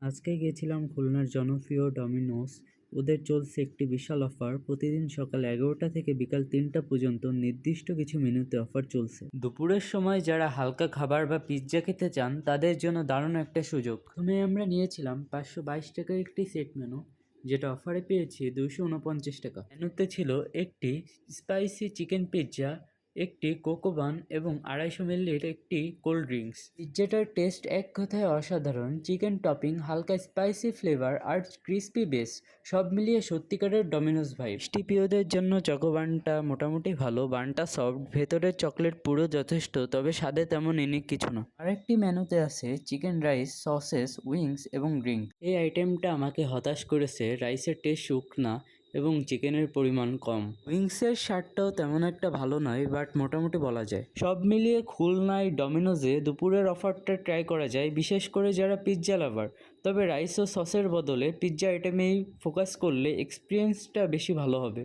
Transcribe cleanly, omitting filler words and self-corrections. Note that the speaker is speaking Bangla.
আজকে গিয়েছিলাম খুলনার জনপ্রিয় ডমিনোস। ওদের চলছে একটি বিশাল অফার। প্রতিদিন সকাল 11টা থেকে বিকাল 3টা পর্যন্ত নির্দিষ্ট কিছু মেনুতে অফার চলছে। দুপুরের সময় যারা হালকা খাবার বা পিৎজা খেতে চান তাদের জন্য দারুণ একটা সুযোগ। প্রথমে আমরা নিয়েছিলাম 522 টাকার একটি সেট মেনু, যেটা অফারে পেয়েছি 249 টাকা। মেনুতে ছিল একটি স্পাইসি চিকেন পিৎজা, একটি কোকো বান এবং 250 মিলির একটি কোল্ড ড্রিঙ্কস। পিৎজাটার টেস্ট এক কথায় অসাধারণ। চিকেন টপিং, হালকা স্পাইসি ফ্লেভার আর ক্রিস্পি বেস, সব মিলিয়ে সত্যিকারের ডমিনোস ভাইব। মিষ্টি জন্য চকো বানটা মোটামুটি ভালো। বানটা সফট, ভেতরের চকলেট পুরো যথেষ্ট, তবে স্বাদে তেমন ইউনিক কিছু না। আরেকটি মেনুতে আছে চিকেন রাইস, সসেস, উইংস এবং ড্রিঙ্ক। এই আইটেমটা আমাকে হতাশ করেছে। রাইসের টেস্ট শুকনা এবং চিকেনের পরিমাণ কম। উইংসের স্বাদটাও তেমন একটা ভালো নয়, বাট মোটামুটি বলা যায়। সব মিলিয়ে খুলনায় ডমিনোজে দুপুরের অফারটা ট্রাই করা যায়, বিশেষ করে যারা পিৎজা লাভার। তবে রাইস ও সসের বদলে পিৎজা আইটেমেই ফোকাস করলে এক্সপিরিয়েন্সটা বেশি ভালো হবে।